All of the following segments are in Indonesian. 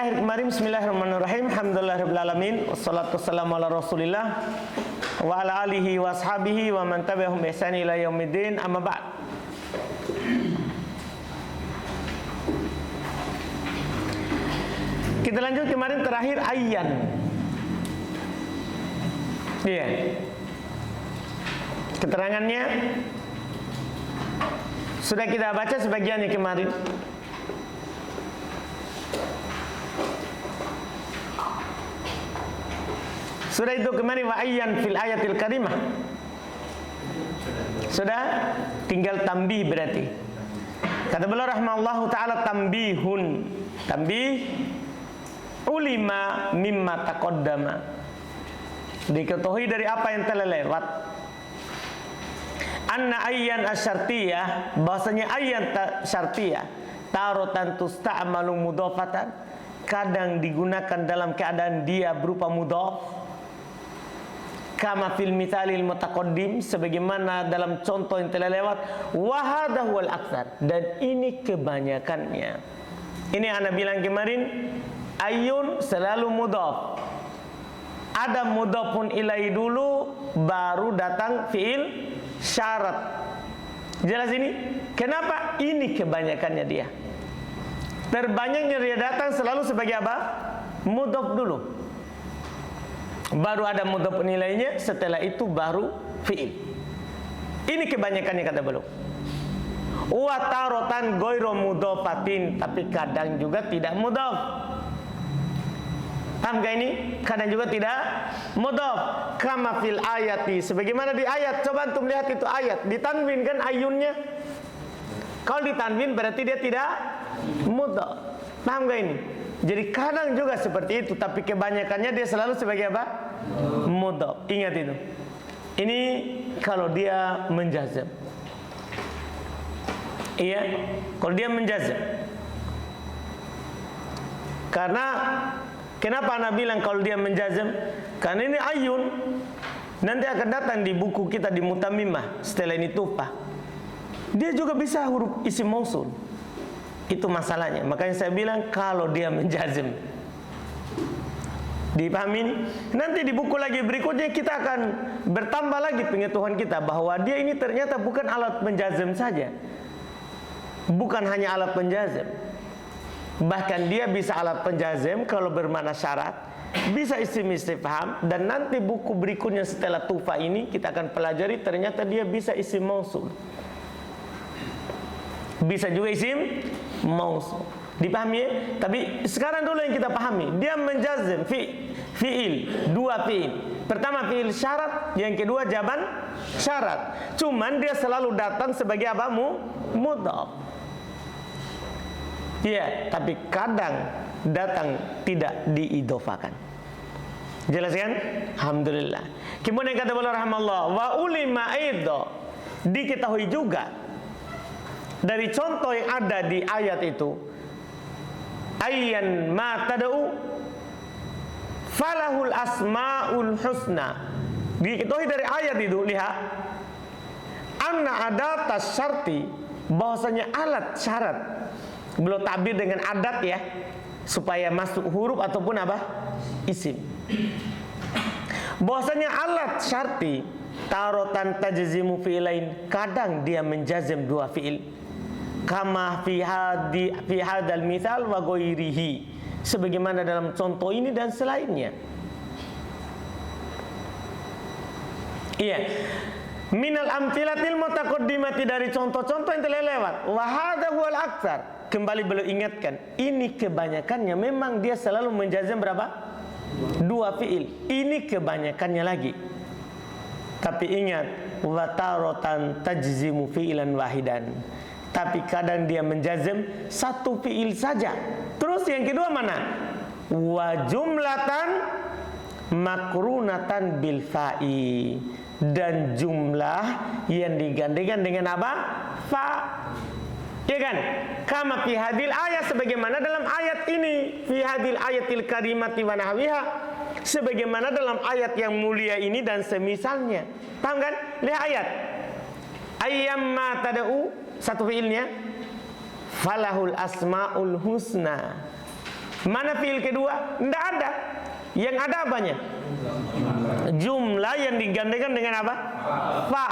terakhir kemarin, bismillahirrahmanirrahim, alhamdulillahirrahmanirrahim, wassalatu wassalamu ala rasulillah wa ala alihi wa ashabihi wa man tabi'ahum bi ihsan ila yaumiddin, amma ba'd. Kita lanjut kemarin terakhir ayyan. Iya. Keterangannya sudah kita baca sebagiannya kemarin. Sudah itu kemarin wa ayyan fil ayatil karimah. Sudah, tinggal tambih berarti. Kata beliau rahimahullahu taala, tambihun. Tambih ulima mimma taqaddama. Diketahui dari apa yang telah lewat. Anna ayyan asyartiyah, bahasanya ayyan syartiyah tarotan tusta'malu mudhafatan, kadang digunakan dalam keadaan dia berupa mudhaf, kama fil mithalil mutaqaddim, sebagaimana dalam contoh yang telah lewat, wa hadha huwal aktsar, dan ini kebanyakannya. Ini ana bilang kemarin, ayyun selalu mudhaf. Ada mudhafun ilaihi dulu, baru datang fiil syarat. Jelas ini? Kenapa? Ini kebanyakannya dia. Terbanyaknya dia datang selalu sebagai apa? Mudhaf dulu. Baru ada mudhaf nilainya, setelah itu baru fiil. Ini kebanyakannya kata beliau. Wa tarotan ghairu mudhafatin, tapi kadang juga tidak mudhaf. Paham gak ini? Kadang juga tidak mudhaf. Kama fil ayati, sebagaimana di ayat. Coba antum lihat itu ayat, ditanwin kan ayunnya. Kalau ditanwin berarti dia tidak mudhaf. Paham gak ini? Jadi kadang juga seperti itu, tapi kebanyakannya dia selalu sebagai apa? Mudhaf. Ingat itu. Ini kalau dia menjazam. Iya, kalau dia menjazam. Karena kenapa Anda bilang kalau dia menjazam? Karena ini ayun. Nanti akan datang di buku kita di Mutammimah. Setelah ini tufah. Dia juga bisa huruf isim mausul. Itu masalahnya. Makanya saya bilang kalau dia menjazam. Dipahamin? Nanti di buku lagi berikutnya kita akan bertambah lagi pengetahuan kita bahwa dia ini ternyata bukan alat penjazam saja. Bukan hanya alat penjazam. Bahkan dia bisa alat penjazam kalau bermakna syarat, bisa isim istifham, dan nanti buku berikutnya setelah tufa ini kita akan pelajari ternyata dia bisa isim mausul. Bisa juga isim mausul. Dipahami ya? Tapi sekarang dulu yang kita pahami, dia menjazam fiil, dua fiil. Pertama fiil syarat, yang kedua jawaban syarat. Cuman dia selalu datang sebagai apa? Mudhaf. Iya, tapi kadang datang tidak diidhofakan. Jelas kan? Alhamdulillah. Kemudian kata beliau rahimahullah, wa ulima aidha, diketahui juga dari contoh yang ada di ayat itu, ayyan ma tad'u falahul asmaul husna. Diketahui dari ayat itu, lihat, anna adatas syarti, bahwasanya alat syarat. Belum tabir dengan adat ya, supaya masuk huruf ataupun apa? Isim. Bahwasanya alat syarti tarotan tajzimu fi'lain, kadang dia menjazam dua fi'il. Kama fi hadal mithal wa ghairihi, sebagaimana dalam contoh ini dan selainnya. Iya. Minal amtilatil mutaqaddimati, dari contoh-contoh yang telah lewat. Wa hadha huwal aktsar. Kembali beliau ingatkan, ini kebanyakannya memang dia selalu menjazam berapa? Dua fiil. Ini kebanyakannya lagi. Tapi ingat, wa tarotan tajzimu fi'ilan wahidan. Tapi kadang dia menjazam satu fiil saja. Terus yang kedua mana? Wa jumlatan makrunatan bil fa'i, dan jumlah yang digantikan dengan apa? Fa. Ya kan? Kama fi hadil ayat, sebagaimana dalam ayat ini, fi hadil ayatil karimati wa nahwiha, sebagaimana dalam ayat yang mulia ini dan semisalnya. Paham kan? Lihat ayat. Ayyamma tad'u, satu fiilnya, falahul asmaul husna. Mana fiil kedua? Tidak ada. Yang ada apanya? Jumlah yang digandakan dengan apa? Fa.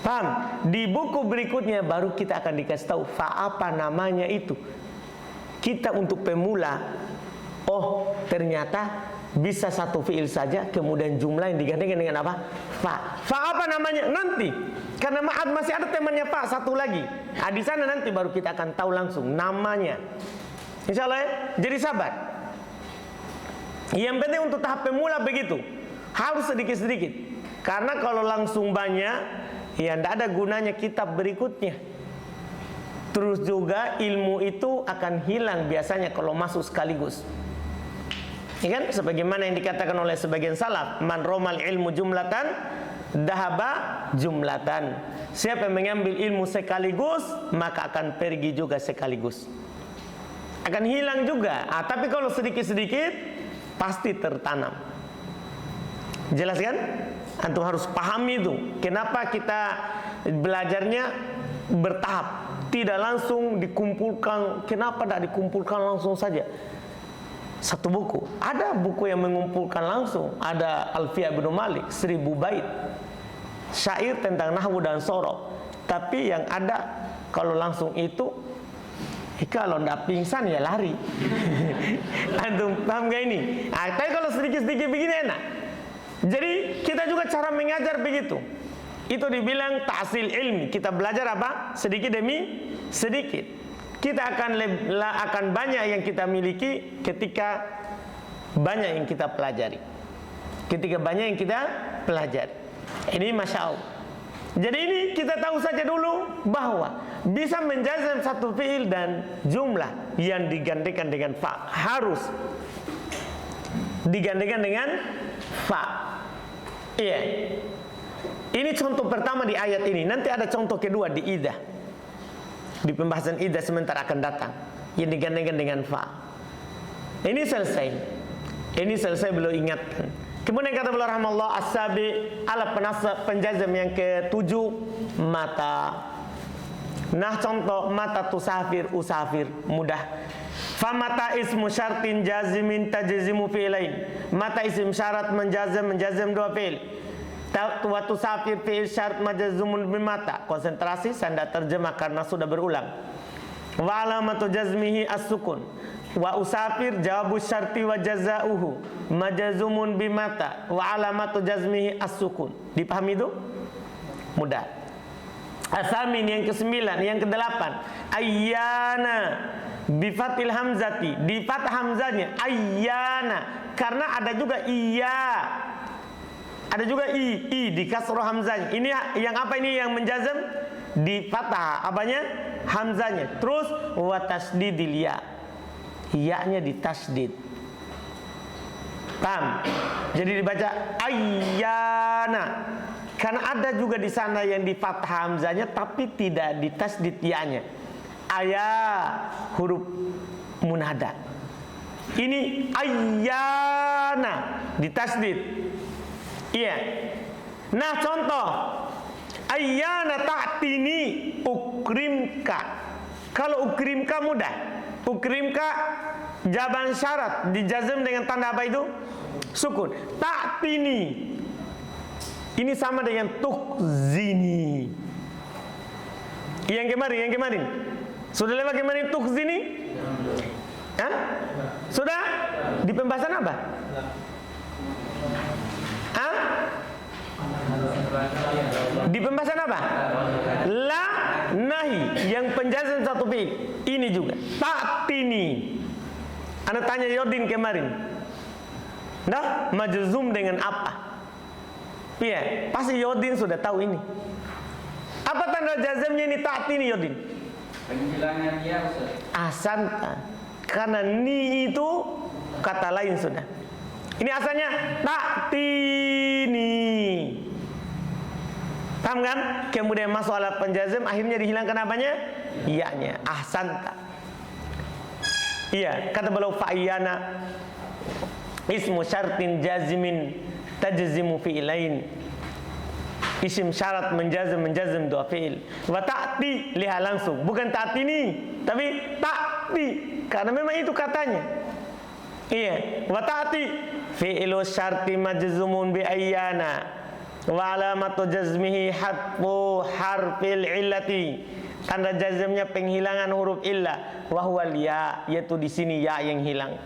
Paham? Di buku berikutnya baru kita akan dikasih tahu fa apa namanya itu. Kita untuk pemula, oh ternyata bisa satu fiil saja, kemudian jumlah yang digandakan dengan apa? Fa. Fa apa namanya? Nanti. Karena masih ada temannya fa satu lagi. Nah, di sana nanti baru kita akan tahu langsung namanya. Insya Allah ya. Jadi sabar. Yang penting untuk tahap pemula begitu. Harus sedikit-sedikit. Karena kalau langsung banyak, ya tidak ada gunanya kitab berikutnya. Terus juga ilmu itu akan hilang biasanya kalau masuk sekaligus. Ya kan? Sebagaimana yang dikatakan oleh sebagian salaf, man romal ilmu jumlatan, dahaba jumlatan. Siapa yang mengambil ilmu sekaligus, maka akan pergi juga sekaligus. Akan hilang juga. Tapi kalau sedikit-sedikit, pasti tertanam. Jelas kan? Antum harus pahami itu. Kenapa kita belajarnya bertahap, tidak langsung dikumpulkan. Kenapa tidak dikumpulkan langsung saja satu buku? Ada buku yang mengumpulkan langsung. Ada Alfiyah bin Malik 1000 bait syair tentang nahwu dan sorof. Tapi yang ada kalau langsung itu, kalau tidak pingsan ya lari. Antum paham gak ini? Tapi kalau sedikit-sedikit begini enak. Jadi kita juga cara mengajar begitu. Itu dibilang tahsil ilmi. Kita belajar apa? Sedikit demi sedikit. Kita akan banyak yang kita miliki ketika banyak yang kita pelajari. Ketika banyak yang kita pelajari. Ini Masya Allah. Jadi ini kita tahu saja dulu bahwa bisa menjazam satu fiil dan jumlah yang digandakan dengan fa. Harus digandakan dengan fa. Iya. Ini contoh pertama di ayat ini. Nanti ada contoh kedua di idah. Di pembahasan idah sebentar akan datang. Yang digandakan dengan fa. Ini selesai. Ini selesai beliau ingatkan. Kemudian kata beliau rahimahullah as-sabi ala penjazam yang ke-7 mata. Nah contoh mata tusafir usafir mudah. Fa mata ismu syartin jazimin tajzimu fi'lain. Mata isim syarat menjazam dua fi'il. Wa tusafir fi'il syarat majzumun bimata. Konsentrasi saya terjemah karena sudah berulang. Wa alamatu jazmihi as-sukun. Wa usafir jawabu syarti wa jazauhu majazumun bimata wa alamatu jazmihi as-sukun. Dipahami itu? Mudah. Asamin yang ke-9, yang ke-8 ayyana bifatil hamzati, di fathah hamzanya ayyana, karena ada juga iya, ada juga i di kasroh hamzanya. Ini yang apa ini yang menjazam? Di fathah apanya? Hamzanya. Terus wa tasdidil ya, ya-nya ditasdid. Paham? Jadi dibaca ayyana. Karena ada juga di sana yang di fathah hamzanya tapi tidak ditasdid ya-nya. Ayah huruf munada. Ini ayyana ditasdid. Iya. Nah, contoh ayyana ta'tini ukrimka. Kalau ukrimka mudah. Ukrimka jawaban syarat dijazam dengan tanda apa itu? Sukun. Ta'tini ini sama dengan tukhzini. Yang kemarin sudah lewat kemarin tukhzini? Hah? Sudah? Di pembahasan apa? Hah? Di pembahasan apa? La nahi yang penjelasan satu fi'il. Ini juga ta'tini. Anda tanya Yodin kemarin. Nah, majzum dengan apa? Iya, pasti Yodin sudah tahu ini. Apa tanda jazamnya ini ta'tini Yodin? Penghilangan ya Ustaz. Asanta. Karena ni itu kata lain sudah. Ini asalnya ta'tini. Paham kan? Kemudian masuk alat penjazam, akhirnya dihilangkan apanya? Iya-nya. Ahsanta. Iya, kata beliau fa'iyana ismu syartin jazimin tajzimu fi'lain. Isim syarat menjazam dua fi'il. Wa ta'ti lihat langsung, bukan ta'tini, tapi ta'ti, karena memang itu katanya. Iya, wa ta'ti fi'lu syarti majzumun bi ayyana wa alamatu jazmihi hatfu harfil illati. Tanda jazmnya penghilangan huruf illah, wa huwal ya, yaitu di sini ya yang hilang.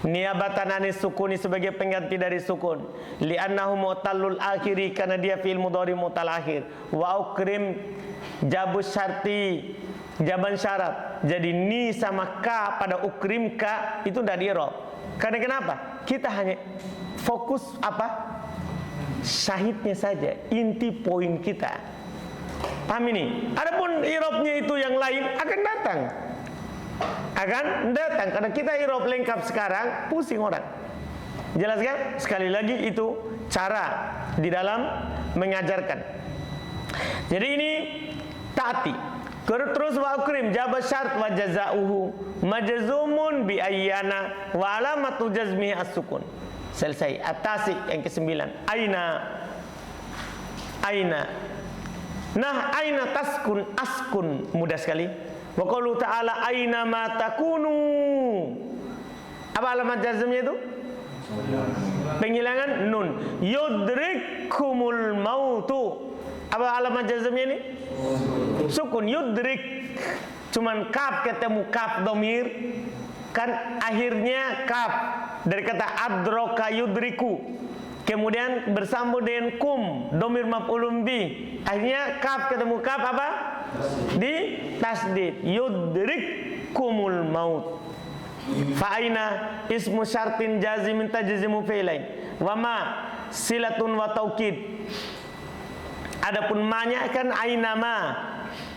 Niabatan anis sukuni sebagai pengganti dari sukun. Li'annahu mu'tallul akhiri, karena dia fi'il mudhari mu'tal akhir. Wa ukrim jabus syarti, jaban syarat. Jadi ni sama ka pada ukrim ka itu dari i'rab. Karena kenapa? Kita hanya fokus apa? Syahidnya saja, inti poin kita. Paham ini? Adapun i'rabnya itu yang lain akan datang. Karena kita i'rab lengkap sekarang pusing orang. Jelas kan? Sekali lagi itu cara di dalam mengajarkan. Jadi ini ta'ti. Terus wa ukrim jawab syarat wa jazauhu majzumun bi ayyana wa alamatu jazmihi as-sukun. Selesai. Atasi yang ke-9. Aina. Nah, aina taskun askun, mudah sekali. Wa qaulu ta'ala aina ma takunu. Apa alamat jazmnya itu? Penghilangan nun. Yudrikumul mautu. Apa alamat jazmnya ini? Sukun. Yudrik. Cuman kaf ketemu kaf domir. Kan akhirnya kaf dari kata adroka yudriku. Kemudian bersambung dengan kum, domir maf'ulun bi. Akhirnya kaf ketemu kaf apa? Di tasdid. Yudrikumul maut. Fa'aina ismu syartin jazimin tajzimu fi'lain. Wa ma silatun wa taukid. Adapun ma-nya kan aina ma.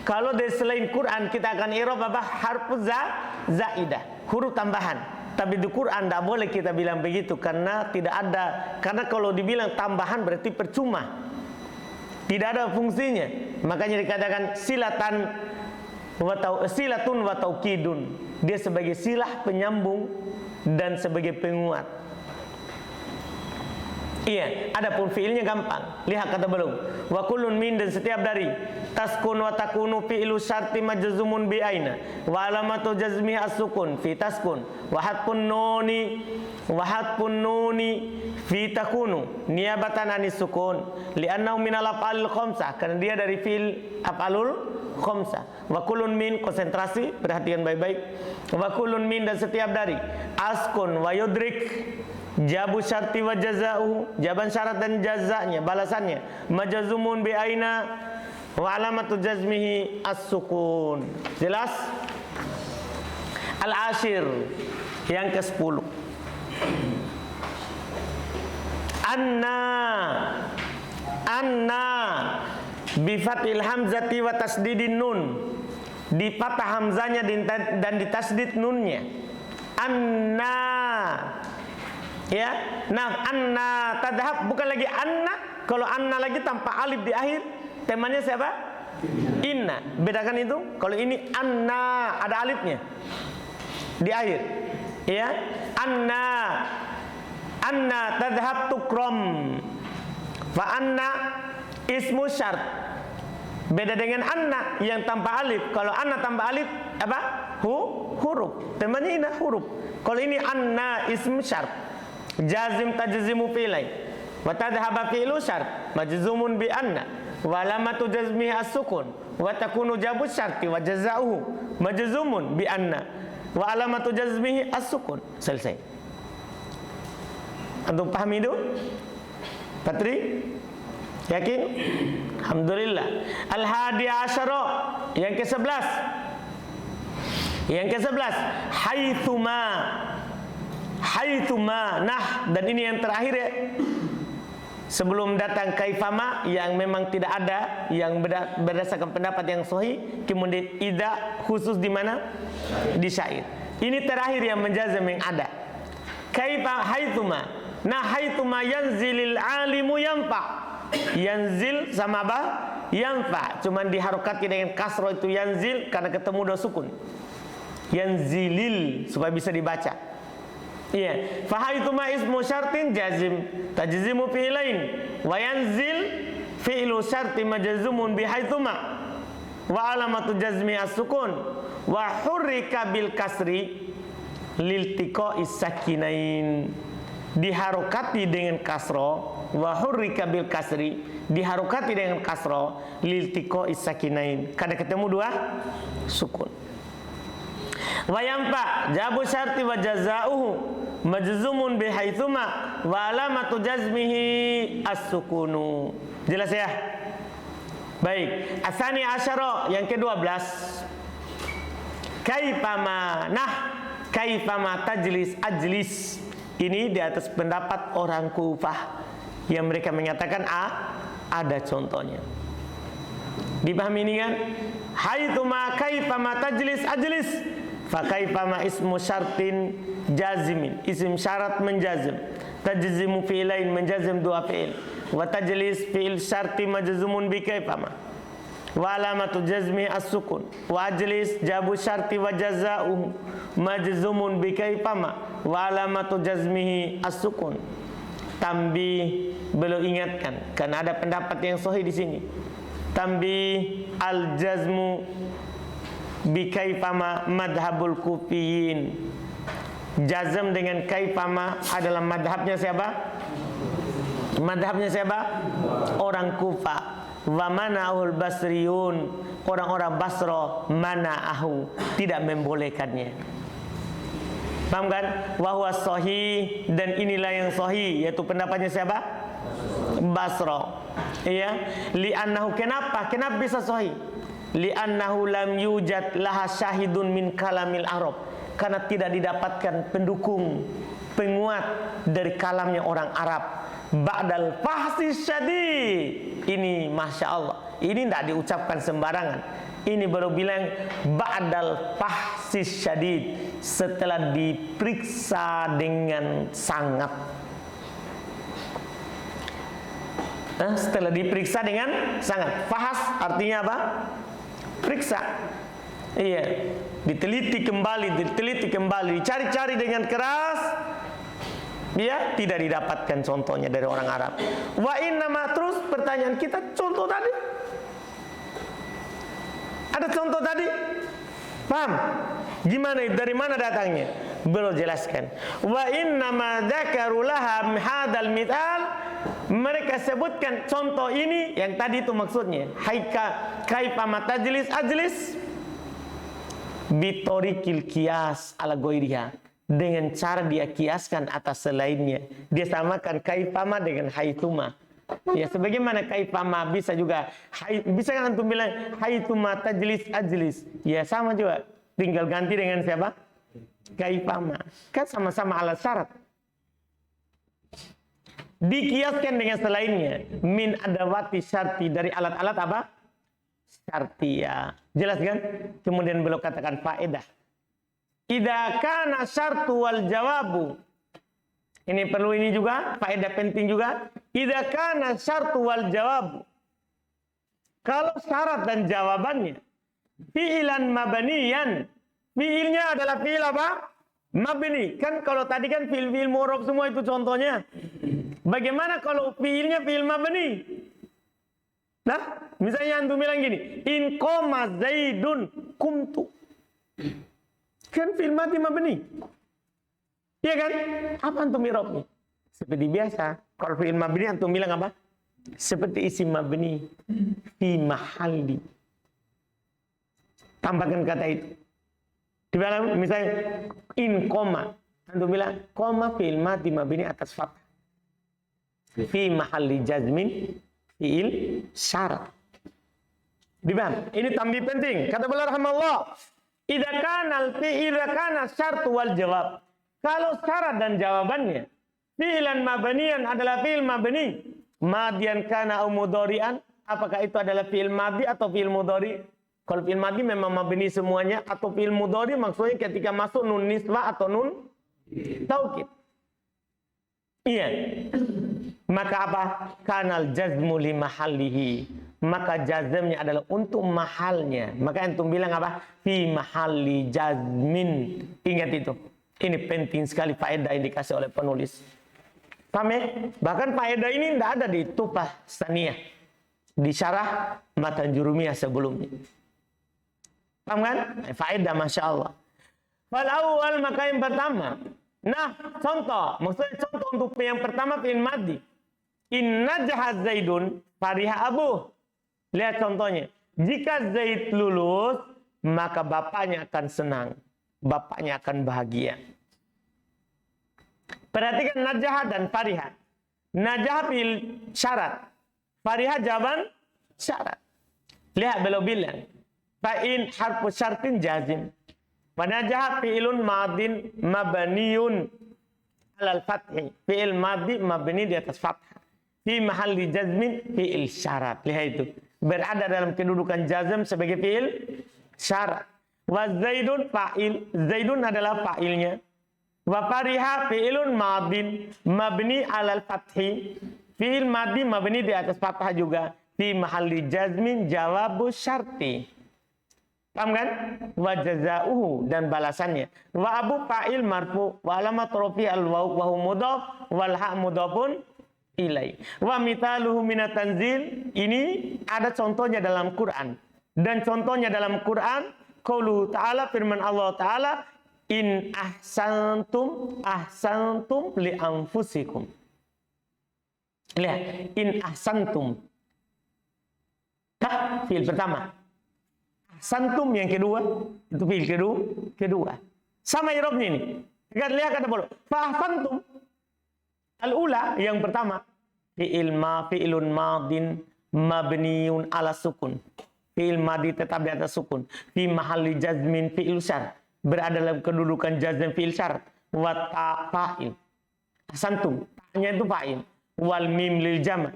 Kalau dari selain Quran kita akan i'rab apa? Harfu zaidah, huruf tambahan. Tapi di Quran tidak boleh kita bilang begitu karena tidak ada. Karena kalau dibilang tambahan berarti percuma, tidak ada fungsinya. Makanya dikatakan silatun wa taukidun. Dia sebagai silah penyambung dan sebagai penguat. Iya, adapun fiilnya gampang. Lihat kata belum. Wa kullun min, dan setiap dari. Taskun wa takunu fi'lu syarti majzumun bi aina. Wa alamatu jazmihi as-sukun fi taskun. Wa hatfun nuni fi takunu niabatan anis sukun. Li'annahu minal af'alil khamsah, karena dia dari fi'il af'alul khamsah. Wa kullun min, konsentrasi, perhatikan baik-baik. Wa kullun min, dan setiap dari. Askun wa yudrik. Jabu syarti wa jaza'uhu, jaban syarat dan jazanya, balasannya. Majzumun bi aina wa alamatu jazmihi as-sukun. Jelas? Al-ashir, yang ke-10. Anna bi fathil hamzati wa tasdidin nun. Di patah hamzanya dan di tasdid nunnya. Anna. Ya, nah anna tadhab, bukan lagi anna. Kalau anna lagi tanpa alif di akhir, temannya siapa? Inna. Bedakan itu. Kalau ini anna ada alifnya di akhir. Ya, anna tadhab tukrom. Fa anna ismu syart. Beda dengan anna yang tanpa alif. Kalau anna tanpa alif apa? Huruf. Temannya inna huruf. Kalau ini anna ismu syart. Jazim tajzimu fi'lain wa tadhhaba fi'lu syart majzumun bi anna wa alamatu jazmihi as-sukun wa takunu jabu syarti wa jazauhu majzumun bi anna wa alamatu jazmihi as-sukun. Selesai. Antum paham itu? Patri? Yakin? Alhamdulillah. Al-hadi asyara, yang ke-11. Yang ke-11, haitsuma. Nah, dan ini yang terakhir ya. Sebelum datang kaifama yang memang tidak ada, yang berdasarkan pendapat yang sahih. Kemudian idza khusus di mana? Di syair. Ini terakhir yang menjazam yang ada. Kaifa haitsuma. Nah, haitsuma yanzilil alimu yanfa. Yanzil sama apa? Yanfa. Cuman diharokati dengan kasroh itu yanzil karena ketemu dua sukun. Yanzilil supaya bisa dibaca. Iya, fa haitsuma ismu syartin jazim tajzimu fi'lain wa yanzil fi'lu syarti majzumun bi haitsuma wa alamatu jazmi as-sukun Wa hurrika bil kasri liltiqo is-sakinain. Diharokati dengan kasro, wa hurrika bil kasri, diharokati dengan kasro, liltiqo is-sakinain, kada ketemu dua sukun. Wa yamfa jabu syarti wa jazauhu majzumun bihaitsuma wa alamatu jazmihi as-sukunu. Jelas ya? Baik, asani asyara yang ke-12. Kaifama, nah kaifama tajlis ajlis. Ini di atas pendapat orang Kufah yang mereka menyatakan ada contohnya. Dipahami ini kan? Haitsuma kaifama tajlis ajlis, fa kaifama ismu syartin jazimin, isim syarat menjazim, tajzimu fi'lain menjazim dua fi'il, wa tajlis fi'il syarti majzumun bi kaifama, wa alamatu jazmi as-sukun, wa ajlis jabu syarti wa jazauhu majzumun bi kaifama, wa alamatu jazmihi as-sukun. Tambi, belum ingatkan karena ada pendapat yang sahih di sini. Tambi al-jazmu bi kaifama madhabul kufiyin. Jazm dengan kaifama adalah madhabnya siapa? Madhabnya siapa? Orang Kufah. Wa mana'ul basriyun, orang-orang Basra mana'ahu, tidak membolehkannya. Paham kan? Wa huwa sahih, dan inilah yang sahih, yaitu pendapatnya siapa? Basra. Iya, li'annahu, kenapa bisa sahih? Li'annahu lam yujad laha syahidun min kalamil Arab, karena tidak didapatkan pendukung, penguat dari kalamnya orang Arab. Ba'dal fahsi syadid. Ini Masya Allah, ini tidak diucapkan sembarangan. Ini baru bilang ba'dal fahsi syadid, setelah diperiksa dengan sangat. Setelah diperiksa dengan sangat. Fahas artinya apa? Periksa. Iya, diteliti kembali, dicari-cari dengan keras. Ya, tidak didapatkan contohnya dari orang Arab. Wa innama, terus pertanyaan kita, contoh tadi. Ada contoh tadi? Paham? Gimana, dari mana datangnya? Belum jelaskan. Wa innama dzakaru laha hadal mithal, mereka sebutkan contoh ini yang tadi itu maksudnya. Kaifa matajlis ajlis bitorikil kias ala goiriha, dengan cara dia kiaskan atas selainnya. Dia samakan kaifama dengan haituma. Ya, sebagaimana kaifama bisa juga, bisa kan antum bilang haituma tajlis ajlis. Ya, sama juga. Tinggal ganti dengan siapa? Kaifama. Kan sama-sama alat syarat. Dikiaskan dengan selainnya. Min adawati syarti, dari alat-alat apa? Syartiyah. Jelas kan? Kemudian beliau katakan faedah. Idza kana syartu wal jawabu. Ini perlu, ini juga faedah penting juga. Idza kana syartu wal jawabu. Kalau syarat dan jawabannya fi'ilan mabniyan. Fi'ilnya adalah fi'il apa? Mabni. Kan kalau tadi kan fi'il mu'rab semua itu contohnya. Bagaimana kalau fi'ilnya fi'il mabni? Nah, misalnya antum bilang gini, in qama zaidun kumtu. Kan fi'il madi mabni. Iya kan? Apa antum i'rabnya? Seperti biasa, kalau fi'il mabni antum bilang apa? Seperti isim mabni fi mahalli. Tambahkan kata itu. Di dalam misalnya in koma, antum bilang koma fi'il madi mabni atas fathah. Fi mahalli jazmin fi'il syarat. Dipaham? Ini tambih penting. Kata beliau rahimahullah, idza kana syartu wal jawab. Kalau syarat dan jawabannya fi'lan mabniyan adalah fi'il mabni, madian kana au mudhari'an, apakah itu adalah fi'il madi atau fi'il mudhari? Kalau fi'il madi memang mabni semuanya, atau fi'il mudhari maksudnya ketika masuk nun nisbah atau nun taukid. Iya. Maka apa? Kanal jazmu li mahallihi. Maka jazmnya adalah untuk mahalnya. Maka antum bilang apa? Fi mahalli jazmin. Ingat itu. Ini penting sekali faedah yang dikasih oleh penulis. Paham ya? Bahkan faedah ini tidak ada di Tuhfah Saniyah, di syarah Matan Jurumiyah sebelumnya. Paham kan? Faedah Masya Allah. Fal awal maka yang pertama. Nah, contoh. Maksudnya contoh untuk yang pertama fi'il madhi. Inna jahat Zaidun fariha abu. Lihat contohnya. Jika Zaid lulus, maka bapaknya akan senang. Bapaknya akan bahagia. Perhatikan najah dan fariha. Najah fi'il syarat. Fariha jawaban syarat. Lihat beliau bilang. Fa'in harfu syartin jazim. Najah fi'ilun madin mabniyun alal fathi. Fi'il madhi mabni di atas fathah. Fi mahalli jazmin fi'il syarat. Lihat itu. Berada dalam kedudukan jazm sebagai fi'il syarat. Wa Zaidun fa'il. Zaidun adalah fa'ilnya. Wa fariha fi'ilun madin mabni alal fathi. Fi'il madhi mabni di atas fathah juga. Fi mahalli jazmin jawabu syarti. Paham kan? Wa jazauhu dan balasannya. Wa abu fa'il marfu wa alamat rafi al-waw wa huwa mudhaf wal ha' mudhafun ilai. Wa mithaluhu minat tanzil. Ini ada contohnya dalam Quran. Dan contohnya dalam Quran qauluhu ta'ala, firman Allah Ta'ala, in ahsantum li anfusikum. Lihat, in ahsantum. Fi'il pertama. Ahsantum yang kedua, itu fi'il kedua. Sama i'rabnya ini. Lihat kata bodoh. Fa ahsantum. Al-ula yang pertama. Fi'ilun madin mabniun ala sukun. Fi'il madhi tetap di atas sukun. Fi mahalli jazmin fi'il syar. Berada dalam kedudukan jazm fi'il syar. Wa ta fa'il. Ahsantum. Ta'nya itu fa'il. Wal mim lil jama'.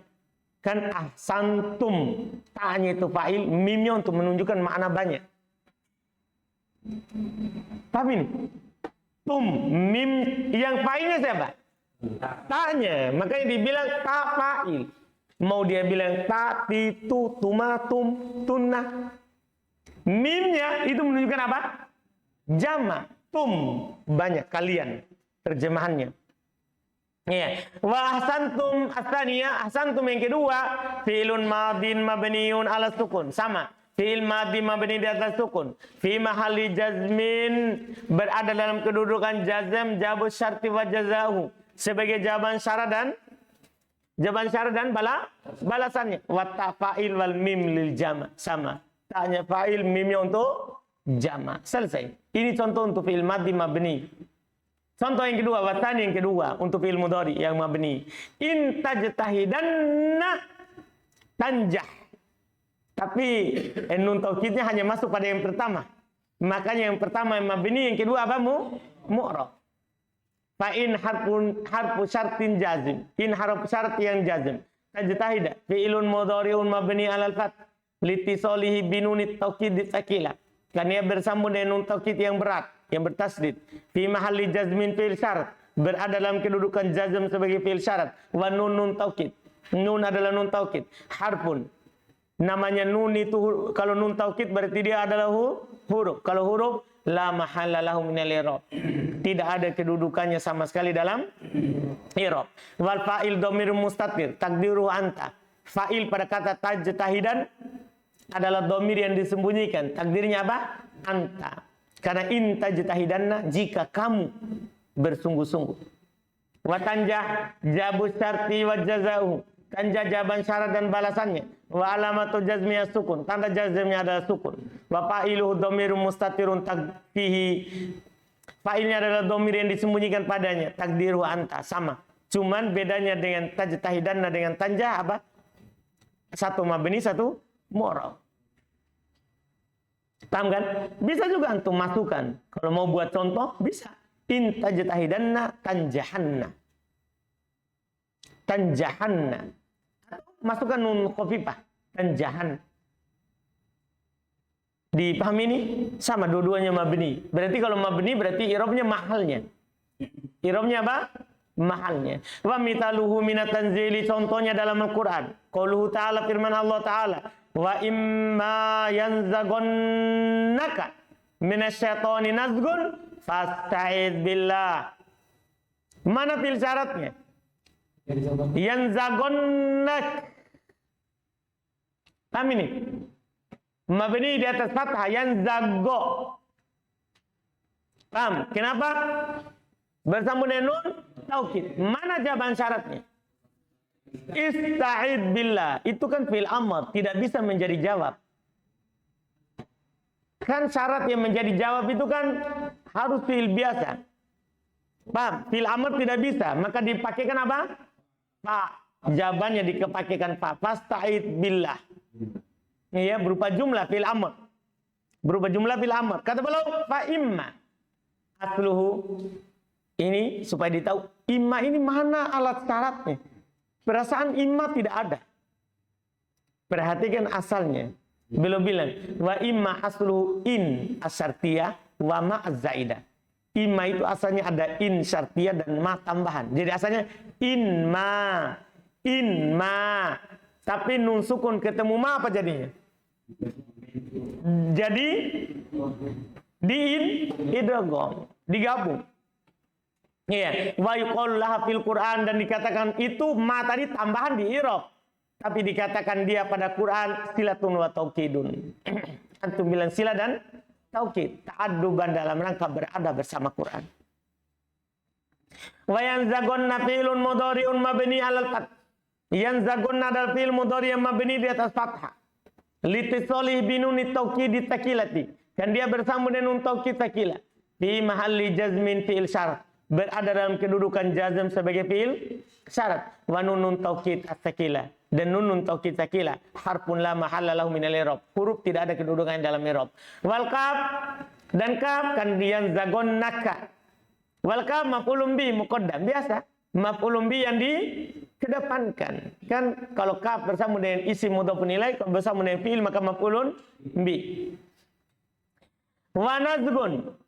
Kan ahsantum. Ta'nya itu fa'il. Mimnya untuk menunjukkan makna banyak. Paham ini? Tum. Mim yang fa'ilnya siapa? Ta'nya. Makanya dibilang ta fa'il. Mau dia bilang ta, titu, tuma, tum, tunna. Mimnya itu menunjukkan apa? Jama, tum, banyak kalian. Terjemahannya. Ya. Wa ahsantum as-tsaniyah, ahsantum yang kedua, fi'ilun madin mabniun ala sukun. Sama. Fi'il madhi mabni di atas sukun. Fi mahalli jazmin, berada dalam kedudukan jazm jawabu syarti wa jazahu. Sebagai jawaban syarat dan balasannya. Wa ta fa'il wal mim lil jama'. Sama. Ta'nya fa'il, mimnya untuk jama'. Selesai. Ini contoh untuk fi'il madhi mabni. Contoh yang kedua, watani yang kedua untuk fi'il mudhari yang mabni. In tajtahidanna tanjah. Tapi nun taukidnya hanya masuk pada yang pertama. Makanya yang pertama yang mabni, yang kedua apa? Mu'rab. Fa in harfu syartin jazim. In harfu syarat yang jazim. Tajtahida fi'ilun mudhari'un mabni 'alal fath litisalihi binunit taukid tsaqila. Karena ia bersambung dengan nun taukid yang berat, yang bertasdid. Fi mahalli jazmin fi'il syarat, berada dalam kedudukan jazm sebagai fi'il syarat. Wa nun taukid. Nun adalah nun taukid. Harfun. Namanya nun itu kalau nun taukid berarti dia adalah huruf. Kalau huruf la mahalla lahu minal i'rab. Tidak ada kedudukannya sama sekali dalam i'rab. Wal fa'il dhamirun mustatir takdiruhu anta. Fa'il pada kata tajtahidan adalah dhamir yang disembunyikan. Takdirnya apa? Anta. Karena in tajtahidanna, jika kamu bersungguh-sungguh. Wa tanjah jabu syarti wa jazauhu. Tanjah jawaban syarat dan balasannya. Wa alamatu jazmiyah sukun. Tanda jazmnya adalah sukun. Wa fa'iluhu dhamirun mustatirun takfihi. Fa'ilnya adalah dhamir yang disembunyikan padanya. Takdiruhu anta. Sama. Cuman bedanya dengan tajtahidanna dengan tanjah apa? Satu mabni, satu mu'rab. Paham kan? Bisa juga antum masukkan. Kalau mau buat contoh, bisa. In tajtahidanna tanjahanna. Tanjahanna. Atau masukkan nun khafifah. Tanjahan. Dipahami ini? Sama, dua-duanya mabni. Berarti kalau mabni berarti i'rabnya mahalnya. I'rabnya apa? Mahalnya. Wa mithaluhu minat tanzili, contohnya dalam Al-Quran. Qauluhu ta'ala, firman Allah Ta'ala. Wa imma yanzagonnaka minasyaitani nazgun fasta'id billah. Mana fil syaratnya? Yanzagonnak. Paham ini? Mabni di atas fathah, yanzago. Paham? Kenapa? Bersambung dengan nun taukid. Mana jawaban syaratnya? Ista'id billah. Itu kan fi'il amr, tidak bisa menjadi jawab. Kan syarat yang menjadi jawab itu kan harus fi'il biasa. Paham? Fi'il amr tidak bisa, maka dipakaikan apa? Fa. Jawabannya dipakaikan fa. Fasta'id billah. Ya, berupa jumlah fi'il amr. Berupa jumlah fi'il amr. Kata beliau, fa imma. Asluhu. Ini supaya ditahu, imma ini mana alat syaratnya. Perasaan imma tidak ada. Perhatikan asalnya. Beliau bilang, wa imma asluhu in asyartiyah wa ma az-zaidah. Imma itu asalnya ada in syartiyah dan ma tambahan. Jadi asalnya in ma. Tapi nun sukun ketemu ma apa jadinya? Jadi di idgham, digabung. Iya, wa yuqalu laha fil Quran, dan dikatakan itu ma tadi tambahan di i'rab. Tapi dikatakan dia pada Quran silatun wa taukidun. Antum bilang sila dan taukid, ta'adduban dalam rangka berada bersama Quran. Wa yanzagonna fi'lun mudhari'un mabni 'alal fath. Yanzagonna adalah fi'il mudhari' yang mabni di atas fathah. Litisoli binuni taukid takilati. Dan dia bersambung dengan nun taukid takilah. Fi mahalli jazmin fi'il syarat. Berada dalam kedudukan jazm sebagai fi'il syarat. Wa nunun taukid at-takilah. Dan nunun taukid takilah harfun la mahalla lahu min al-i'rab. Huruf tidak ada kedudukan dalam i'rab. Wal kaf, dan kaf kan yanzagonnaka. Wal kaf maf'ulun bi muqaddam, biasa. Maf'ulun bi yang dikedepankan. Kan kalau kaf bersama dengan isim mudhafun ilaih, kalau bersama dengan fi'il maka maf'ulun bi. Wa nazgun.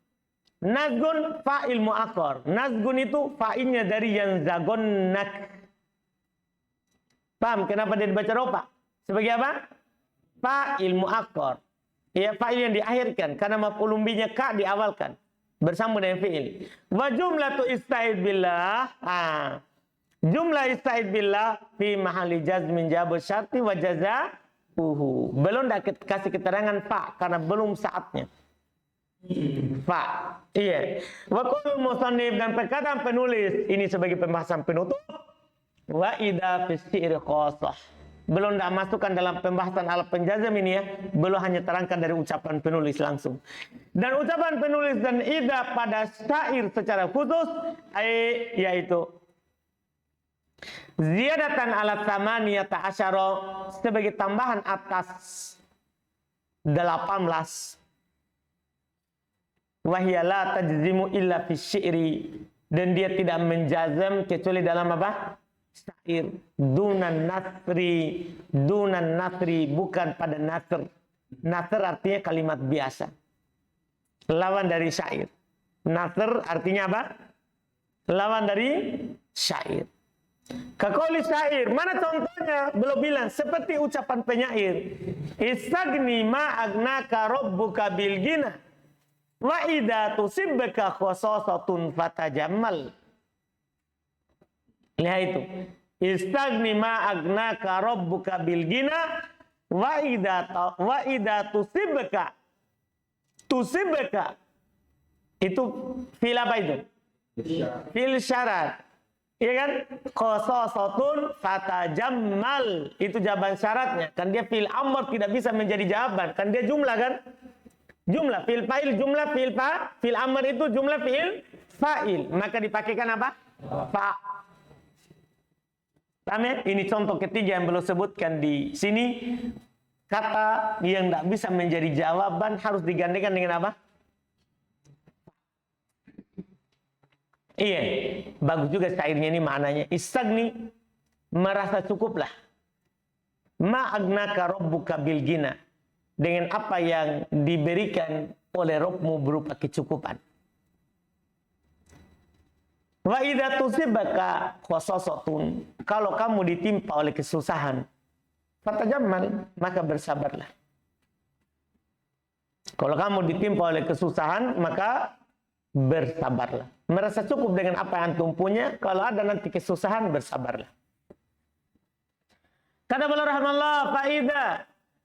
Nazgun fa'il mu'akkar. Nazgun itu fa'ilnya dari yanzagonnak. Paham kenapa dia dibaca rofa? Sebagai apa? Fa'il mu'akkar. Ya, fa'il yang diakhirkan karena maf'ulun binya ka diawalkan bersambung dengan fi'il. Wa jumlatu ista'id billah. Jumlah ista'id billah fi mahalli jazmin jawab syarti wa jazaa'uhu. Belum kasih keterangan fa karena belum saatnya. Fa. Iya. Wa qaulul musannif, dan perkataan penulis ini sebagai pembahasan penutup. Wa idza fi syi'ri khassah. Belum dah masukkan dalam pembahasan alat penjazam ini ya. Belum hanya terangkan dari ucapan penulis langsung. Dan ucapan penulis dan idza pada syair secara khusus yaitu ziyadatan ala tsamaniyata asyara, sebagai tambahan atas 18. Wa hiya la tajzimu illa fi syi'ri, dan dia tidak menjazam kecuali dalam apa? Syair. Dunan nasri, bukan pada nasr. Nasr artinya kalimat biasa, lawan dari syair. Nasr artinya apa? Lawan dari syair. Kaqauli syair, mana contohnya? Belum bilang seperti ucapan penyair. Istagni ma agnaka rabbuka bil gina wa idza tusibbaka khasasatun fatajammal. Lihat itu. Istagni ma agnaka rabbuka bil gina wa idza tusibbaka. Itu fil apa itu? Fil syarat. Iya kan? Khasasatun fatajammal. Itu jawaban syaratnya. Kan dia fil amr tidak bisa menjadi jawaban. Kan dia jumlah kan? Jumlah fil fa'il, jumlah fil fa, fil amr itu jumlah fil fa'il. Maka dipakaikan apa? Fa. Paham ya? Ini contoh ketiga yang belum sebutkan di sini. Kata yang tidak bisa menjadi jawaban harus digantikan dengan apa? Iya, bagus juga syairnya ini maknanya. Istagni, merasa cukuplah. Ma agnaka rabbuka bil gina, dengan apa yang diberikan oleh Rabbmu berupa kecukupan. Wa idza tusibaka khasasatun, kalau kamu ditimpa oleh kesusahan, fatajammal, maka bersabarlah. Kalau kamu ditimpa oleh kesusahan, maka bersabarlah. Merasa cukup dengan apa yang antum punya, kalau ada nanti kesusahan, bersabarlah. Kata beliau rahimahullah, faida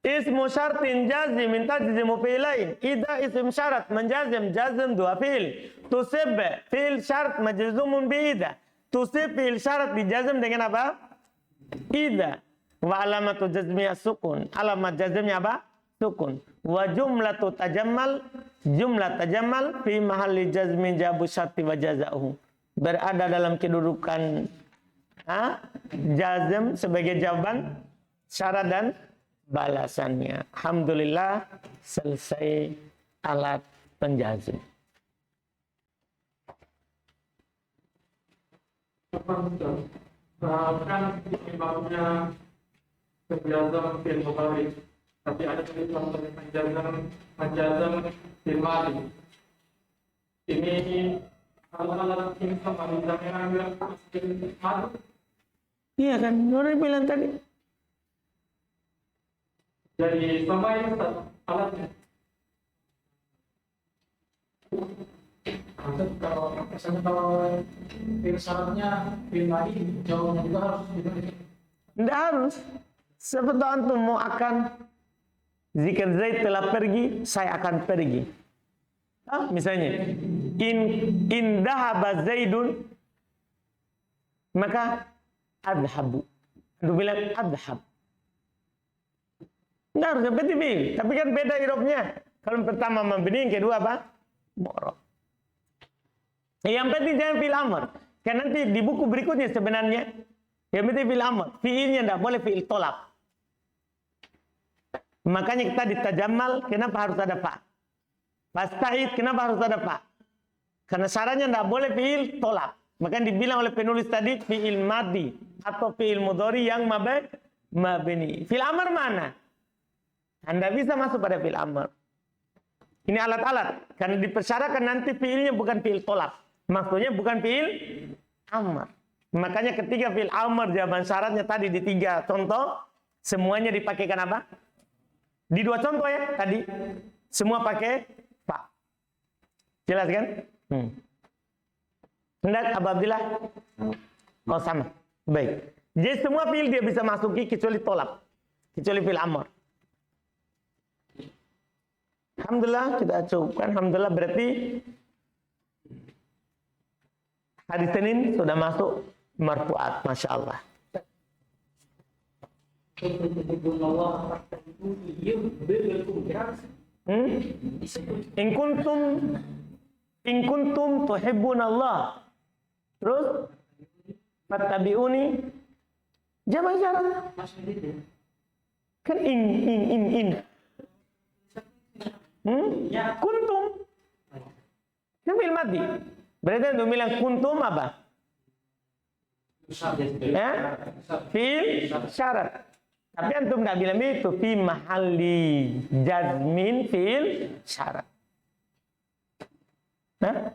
Ismu syartin jazimin tajzimu fi'lain. Idza isim syarat menjazim jazm dua fi'il. Tusib fi'il syart majzumun bi idza. Tusib fi'il syarat dijazm dengan apa? Idza. Wa alamatu jazmiyah sukun. Alamat jazmnya apa? Sukun. Wa jumlatu tajammal, jumlah tajammal fi mahalli jazmin jabu syarti wa jaza'uhu. Berada dalam kedudukan jazm sebagai jawaban syarat dan balasannya. Alhamdulillah selesai alat penjazm. Kan imamnya penjazm fil mudhari, tapi ada tadi contohnya penjazm fil madhi. Ini alat ini sama misalnya ambil fil madhi. Iya kan, orang bilang tadi. Jadi sama ini alatnya. Kalau misalnya fil syaratnya fil madhi, jawabannya juga harus diberikan. Tidak harus. Seperti antum mau akan zikir Zaid telah pergi, saya akan pergi. Misalnya, in dhahaba Zaidun, maka adhabu. Antum bilang adhab. Tidak harus seperti fi'il, tapi kan beda irobnya. Kalau pertama mabni, yang kedua apa? Mu'rab. Yang penting jangan fi'il amr. Karena nanti di buku berikutnya sebenarnya yang penting fi'il amr. Fi'ilnya tidak boleh fi'il tolak. Makanya kita ditajammal, kenapa harus ada fa? Fasta'id, kenapa harus ada fa? Karena syaratnya tidak boleh fi'il tolak. Makanya dibilang oleh penulis tadi fi'il madhi atau fi'il mudhari yang mabni. Fi'il amr mana? Anda bisa masuk pada fi'il amr. Ini alat-alat. Karena dipersyaratkan nanti fi'ilnya bukan fi'il tolak. Maksudnya bukan fi'il amr. Makanya ketika fi'il amr jawaban syaratnya tadi di 3 contoh, semuanya dipakaikan apa? Di 2 contoh ya tadi. Semua pakai fa. Jelas kan? Hendak Abu Abdillah? Oh sama. Baik. Jadi semua fi'il dia bisa masuki kecuali tolak. Kecuali fi'il amr. Alhamdulillah kita cukupkan. Alhamdulillah berarti hari Senin sudah masuk marfu'at. Masya Allah. In kuntum tuhibbunallah. Terus fattabi'uni. Jawaban syarat. Kan in. Kuntum. Kan fi'il madhi. Berarti untuk bilang kuntum apa? Ya? Fi'il syarat. Tapi antum nggak bilang itu fi mahalli jazmin fi'il syarat. Nah?